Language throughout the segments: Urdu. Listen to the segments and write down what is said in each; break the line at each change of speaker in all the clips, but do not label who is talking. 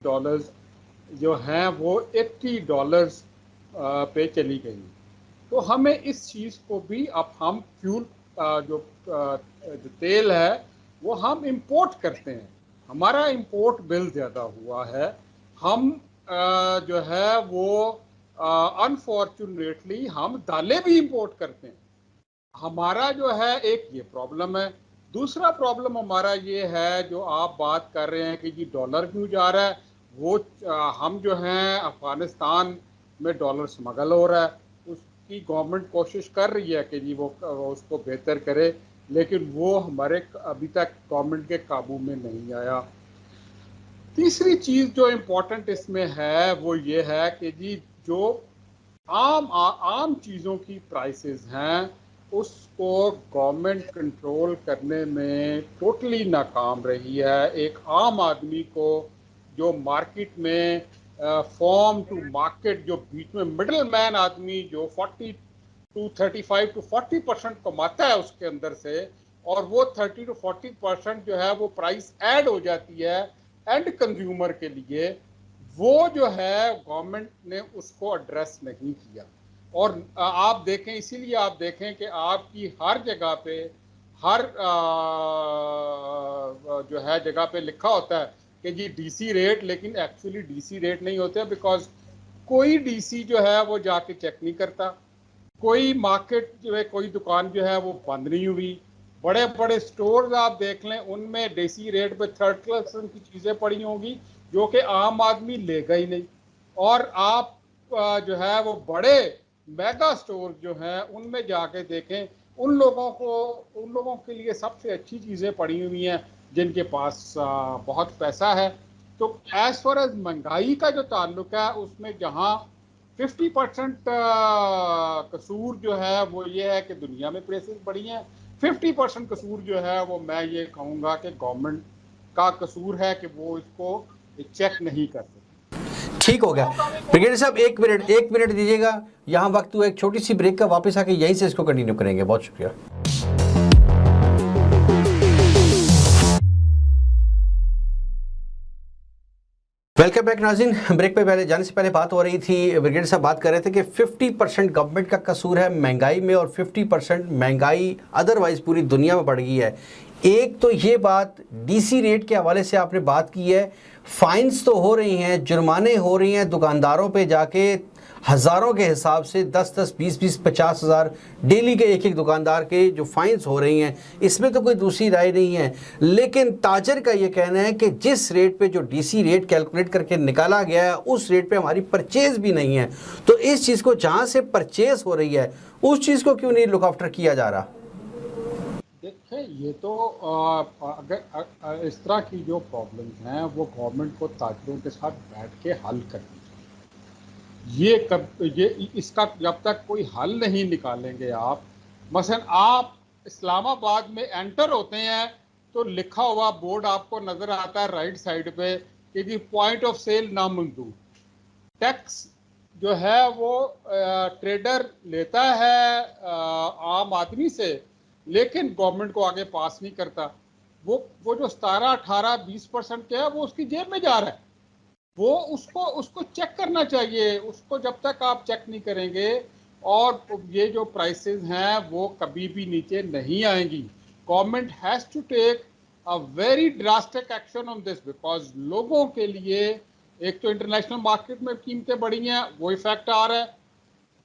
ڈالرز جو ہیں وہ $80 پہ چلی گئی. تو ہمیں اس چیز کو بھی اب ہم فیول جو تیل ہے وہ ہم امپورٹ کرتے ہیں, ہمارا امپورٹ بل زیادہ ہوا ہے. ہم جو ہے وہ انفارچونیٹلی ہم دالیں بھی امپورٹ کرتے ہیں. ہمارا جو ہے ایک یہ پرابلم ہے. دوسرا پرابلم ہمارا یہ ہے جو آپ بات کر رہے ہیں کہ جی ڈالر کیوں جا رہا ہے, وہ ہم جو ہیں افغانستان میں ڈالر سمگل ہو رہا ہے. اس کی گورنمنٹ کوشش کر رہی ہے کہ جی وہ اس کو بہتر کرے, لیکن وہ ہمارے ابھی تک گورنمنٹ کے قابو میں نہیں آیا. تیسری چیز جو امپورٹنٹ اس میں ہے وہ یہ ہے کہ جی جو عام چیزوں کی پرائسز ہیں اس کو گورنمنٹ کنٹرول کرنے میں ٹوٹلی ناکام رہی ہے. ایک عام آدمی کو جو مارکیٹ میں فارم ٹو مارکیٹ, جو بیچ میں مڈل مین آدمی جو 35 to 40% کماتا ہے اس کے اندر سے, اور وہ 30 to 40% جو ہے وہ پرائس ایڈ ہو جاتی ہے اینڈ کنزیومر کے لیے, وہ جو ہے گورنمنٹ نے اس کو ایڈریس نہیں کیا. اور آپ دیکھیں, اسی لیے آپ دیکھیں کہ آپ کی ہر جگہ پہ ہر جو ہے جگہ پہ لکھا ہوتا ہے کہ جی ڈی سی ریٹ, لیکن ایکچولی ڈی سی ریٹ نہیں ہوتے, بیکاز کوئی ڈی سی جو ہے وہ جا کے چیک نہیں کرتا. کوئی مارکیٹ جو ہے, کوئی دکان جو ہے وہ بند نہیں ہوئی. بڑے بڑے سٹورز آپ دیکھ لیں, ان میں دیسی ریٹ پہ تھرڈ کلاس کی چیزیں پڑی ہوں گی جو کہ عام آدمی لے گا ہی نہیں. اور آپ جو ہے وہ بڑے میگا سٹور جو ہیں ان میں جا کے دیکھیں, ان لوگوں کے لیے سب سے اچھی چیزیں پڑی ہوئی ہیں جن کے پاس بہت پیسہ ہے. تو ایز فار ایز مہنگائی کا جو تعلق ہے اس میں جہاں 50% قصور جو ہے وہ یہ ہے کہ دنیا میں پریسز بڑھی ہیں, 50% قصور جو ہے وہ میں یہ کہوں گا کہ گورنمنٹ کا قصور ہے کہ وہ اس کو چیک نہیں کرتے.
ٹھیک ہو گیا بریگیڈیئر صاحب, ایک منٹ دیجیے گا, یہاں وقت ہوا ایک چھوٹی سی بریک کا, واپس آ کے یہیں سے اس کو کنٹینیو کریں گے. بہت شکریہ. ویلکم بیک ناظرین. بریک پہ پہلے جانے سے پہلے بات ہو رہی تھی, بریگیڈیئر صاحب بات کر رہے تھے کہ 50% گورنمنٹ کا قصور ہے مہنگائی میں, اور 50% مہنگائی ادروائز پوری دنیا میں بڑھ گئی ہے. ایک تو یہ بات ڈی سی ریٹ کے حوالے سے آپ نے بات کی ہے, فائنز تو ہو رہی ہیں, جرمانے ہو رہی ہیں دکانداروں پہ جا کے ہزاروں کے حساب سے, 10 20 50 ہزار ڈیلی کے ایک دکاندار کے جو فائنز ہو رہی ہیں, اس میں تو کوئی دوسری رائے نہیں ہے. لیکن تاجر کا یہ کہنا ہے کہ جس ریٹ پہ جو ڈی سی ریٹ کیلکولیٹ کر کے نکالا گیا ہے اس ریٹ پہ ہماری پرچیز بھی نہیں ہے. تو اس چیز کو جہاں سے پرچیز ہو رہی ہے اس چیز کو کیوں نہیں لک آفٹر کیا جا رہا؟
دیکھیں, یہ تو اگر اس طرح کی جو پرابلمز ہیں وہ گورنمنٹ کو تاجروں کے ساتھ بیٹھ کے حل کرنی چاہیے. یہ اس کا جب تک کوئی حل نہیں نکالیں گے آپ, مثلا آپ اسلام آباد میں انٹر ہوتے ہیں تو لکھا ہوا بورڈ آپ کو نظر آتا ہے رائٹ سائڈ پہ کہ جی پوائنٹ آف سیل نامنظور. ٹیکس جو ہے وہ ٹریڈر لیتا ہے عام آدمی سے, لیکن گورنمنٹ کو آگے پاس نہیں کرتا. وہ جو 17 18 20% کیا ہے وہ اس کی جیب میں جا رہا ہے. وہ اس کو چیک کرنا چاہیے. اس کو جب تک آپ چیک نہیں کریں گے, اور یہ جو پرائسز ہیں وہ کبھی بھی نیچے نہیں آئیں گی. Government has to take a very drastic action on this, because لوگوں کے لیے ایک تو انٹرنیشنل مارکیٹ میں قیمتیں بڑھی ہیں, وہ ایفیکٹ آ رہا ہے.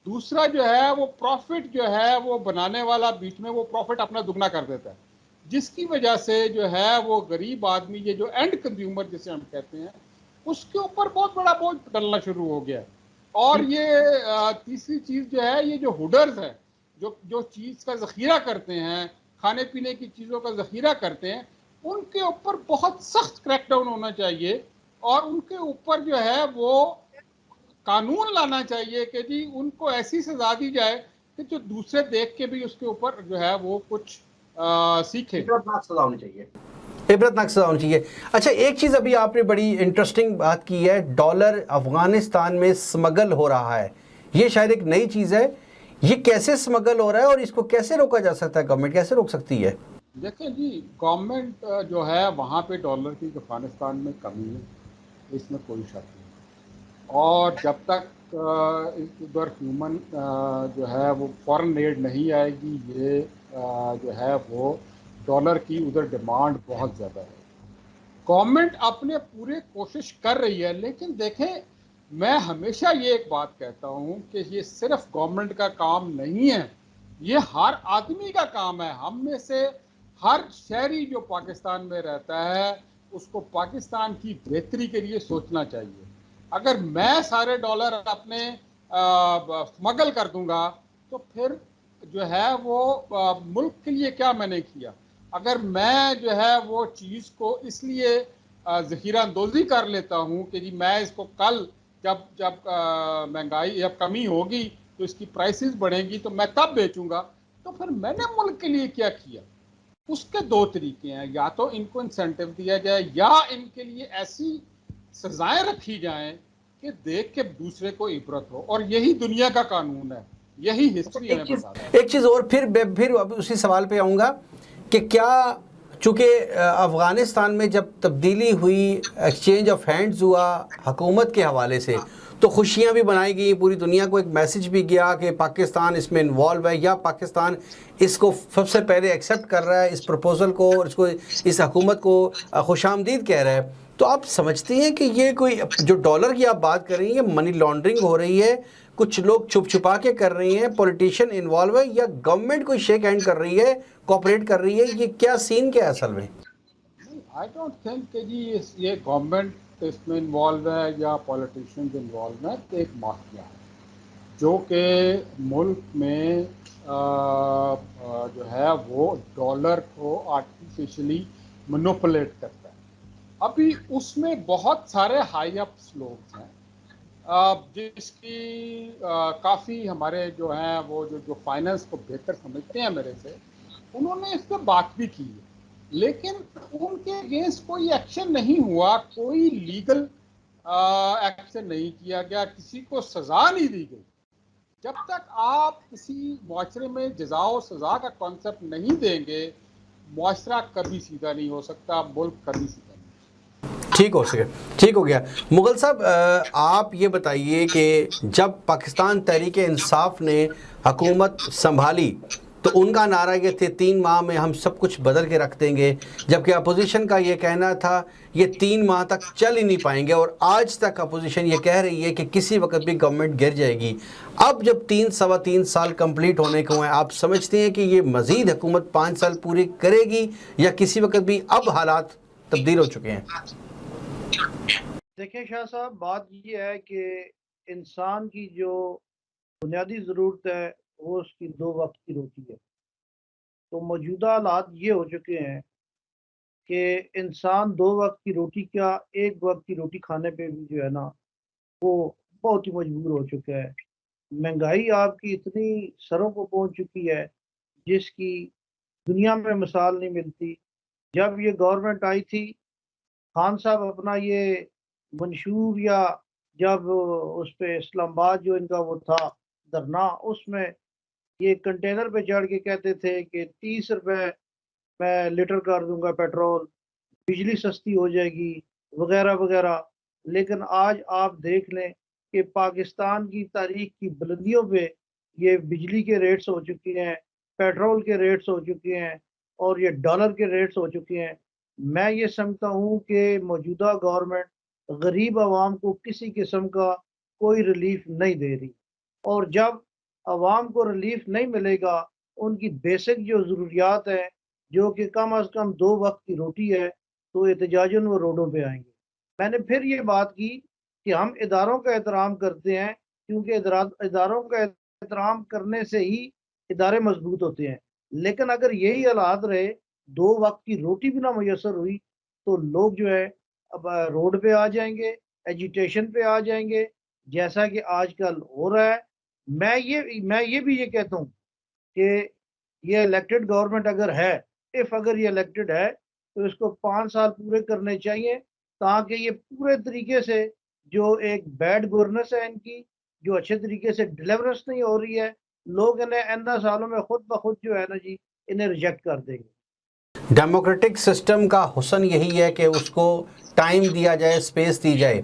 دوسرا جو ہے وہ پروفٹ جو ہے وہ بنانے والا بیچ میں وہ پروفٹ اپنا دگنا کر دیتا ہے, جس کی وجہ سے جو ہے وہ غریب آدمی, یہ جو اینڈ کنزیومر جسے ہم کہتے ہیں, اس کے اوپر بہت بڑا بوجھ ڈلنا شروع ہو گیا. اور یہ تیسری چیز جو ہے, یہ جو ہوڈرز ہیں جو چیز کا ذخیرہ کرتے ہیں, کھانے پینے کی چیزوں کا ذخیرہ کرتے ہیں, ان کے اوپر بہت سخت کریک ڈاؤن ہونا چاہیے. اور ان کے اوپر جو ہے وہ قانون لانا چاہیے کہ جی ان کو ایسی سزا دی جائے کہ جو دوسرے دیکھ کے بھی اس کے اوپر جو ہے وہ کچھ سیکھیں.
عبرتناک سزا ہونی چاہیے. اچھا, ایک چیز ابھی آپ نے بڑی انٹرسٹنگ بات کی ہے, ڈالر افغانستان میں سمگل ہو رہا ہے. یہ شاید ایک نئی چیز ہے. یہ کیسے سمگل ہو رہا ہے اور اس کو کیسے روکا جا سکتا ہے؟ گورنمنٹ کیسے روک سکتی ہے؟
دیکھیں جی, گورنمنٹ جو ہے وہاں پہ ڈالر کی افغانستان میں کمی ہے, اس میں کوئی شک نہیں. اور جب تک ادھر ہیومن جو ہے وہ فورن ایڈ نہیں آئے گی، یہ جو ہے وہ ڈالر کی ادھر ڈیمانڈ بہت زیادہ ہے. گورنمنٹ اپنے پورے کوشش کر رہی ہے، لیکن دیکھیں میں ہمیشہ یہ ایک بات کہتا ہوں کہ یہ صرف گورنمنٹ کا کام نہیں ہے، یہ ہر آدمی کا کام ہے. ہم میں سے ہر شہری جو پاکستان میں رہتا ہے اس کو پاکستان کی بہتری کے لیے سوچنا چاہیے. اگر میں سارے ڈالر اپنے اسمگل کر دوں گا تو پھر جو ہے وہ ملک کے لیے کیا میں نے کیا. اگر میں جو ہے وہ چیز کو اس لیے ذخیرہ اندوزی کر لیتا ہوں کہ جی میں اس کو کل جب مہنگائی یا کمی ہوگی تو اس کی پرائسز بڑھیں گی تو میں تب بیچوں گا، تو پھر میں نے ملک کے لیے کیا کیا. اس کے دو طریقے ہیں، یا تو ان کو انسینٹیو دیا جائے یا ان کے لیے ایسی سزائیں رکھی جائیں کہ دیکھ کے دوسرے کو عبرت ہو. اور یہی دنیا کا قانون ہے، یہی ہسٹری ہمیں بتاتا ہے.
ایک چیز اور پھر اب اسی سوال پہ آؤں گا کہ کیا چونکہ افغانستان میں جب تبدیلی ہوئی، ایکسچینج آف ہینڈز ہوا حکومت کے حوالے سے، تو خوشیاں بھی بنائی گئی، پوری دنیا کو ایک میسج بھی گیا کہ پاکستان اس میں انوالو ہے، یا پاکستان اس کو سب سے پہلے ایکسیپٹ کر رہا ہے، اس پروپوزل کو، اور اس حکومت کو خوش آمدید کہہ رہا ہے. تو آپ سمجھتے ہیں کہ یہ کوئی جو ڈالر کی آپ بات کر رہی ہیں، یہ منی لانڈرنگ ہو رہی ہے، کچھ لوگ چھپ چھپا کے کر رہے ہیں، پولیٹیشین انوالو ہے، یا گورنمنٹ کوئی شیک ہینڈ کر رہی ہے، کوپریٹ کر رہی ہے؟ یہ کیا سین کیا ہے اصل میں؟
آئی ڈونٹ تھنک کہ جی یہ گورنمنٹ اس میں انوالو ہے یا پولیٹیشینز انوالو ہے. ایک مافیا ہے جو کہ ملک میں جو ہے وہ ڈالر کو آرٹیفیشلی مینوپولیٹ کرتا ہے. ابھی اس میں بہت سارے ہائی اپس لوگ ہیں جس کی کافی ہمارے جو ہیں وہ جو فائننس کو بہتر سمجھتے ہیں میرے سے، انہوں نے اس پہ بات بھی کی ہے، لیکن ان کے اگینسٹ کوئی ایکشن نہیں ہوا، کوئی لیگل ایکشن نہیں کیا گیا، کسی کو سزا نہیں دی گئی. جب تک آپ کسی معاشرے میں جزا و سزا کا کانسیپٹ نہیں دیں گے، معاشرہ کبھی سیدھا نہیں ہو سکتا، ملک کبھی سیدھا نہیں.
ٹھیک ہو گیا. مغل صاحب آپ یہ بتائیے کہ جب پاکستان تحریک انصاف نے حکومت سنبھالی تو ان کا نعرہ یہ تھے 3 ماہ میں ہم سب کچھ بدل کے رکھ دیں گے، جبکہ اپوزیشن کا یہ کہنا تھا یہ 3 ماہ تک چل ہی نہیں پائیں گے، اور آج تک اپوزیشن یہ کہہ رہی ہے کہ کسی وقت بھی گورنمنٹ گر جائے گی. اب جب 3 سال کمپلیٹ ہونے کو ہیں، آپ سمجھتے ہیں کہ یہ مزید حکومت 5 سال پورے کرے گی، یا کسی وقت بھی اب حالات تبدیل ہو چکے ہیں؟
دیکھیں شاہ صاحب، بات یہ ہے کہ انسان کی جو بنیادی ضرورت ہے وہ اس کی 2 وقت کی روٹی ہے. تو موجودہ حالات یہ ہو چکے ہیں کہ انسان 2 وقت کی روٹی کیا 1 وقت کی روٹی کھانے پہ بھی جو ہے نا وہ بہت ہی مجبور ہو چکا ہے. مہنگائی آپ کی اتنی سروں کو پہنچ چکی ہے جس کی دنیا میں مثال نہیں ملتی. جب یہ گورنمنٹ آئی تھی، خان صاحب اپنا یہ منشور یا جب اس پہ اسلام آباد جو ان کا وہ تھا دھرنا، اس میں یہ کنٹینر پہ چڑھ کے کہتے تھے کہ 30 روپے میں لیٹر کر دوں گا پیٹرول، بجلی سستی ہو جائے گی وغیرہ وغیرہ. لیکن آج آپ دیکھ لیں کہ پاکستان کی تاریخ کی بلندیوں پہ یہ بجلی کے ریٹس ہو چکے ہیں، پیٹرول کے ریٹس ہو چکے ہیں، اور یہ ڈالر کے ریٹس ہو چکے ہیں. میں یہ سمجھتا ہوں کہ موجودہ گورنمنٹ غریب عوام کو کسی قسم کا کوئی ریلیف نہیں دے رہی، اور جب عوام کو ریلیف نہیں ملے گا، ان کی بیسک جو ضروریات ہیں جو کہ کم از کم 2 وقت کی روٹی ہے، تو احتجاجاً وہ روڈوں پہ آئیں گے. میں نے پھر یہ بات کی کہ ہم اداروں کا احترام کرتے ہیں، کیونکہ اداروں کا احترام کرنے سے ہی ادارے مضبوط ہوتے ہیں. لیکن اگر یہی حالات رہے، 2 وقت کی روٹی بھی نہ میسر ہوئی، تو لوگ جو ہے اب روڈ پہ آ جائیں گے، ایجیٹیشن پہ آ جائیں گے، جیسا کہ آج کل ہو رہا ہے. میں یہ بھی یہ کہتا ہوں کہ یہ الیکٹڈ گورنمنٹ اگر ہے، اگر یہ الیکٹڈ ہے تو اس کو 5 سال پورے کرنے چاہیے، تاکہ یہ پورے طریقے سے جو ایک بیڈ گورننس ہے ان کی، جو اچھے طریقے سے ڈیلیورنس نہیں ہو رہی ہے، لوگ انہیں آئندہ سالوں میں خود بخود جو ہے نا جی انہیں ریجیکٹ کر دیں گے.
ڈیموکریٹک سسٹم کا حسن یہی ہے کہ اس کو ٹائم دیا جائے, اسپیس دی جائے.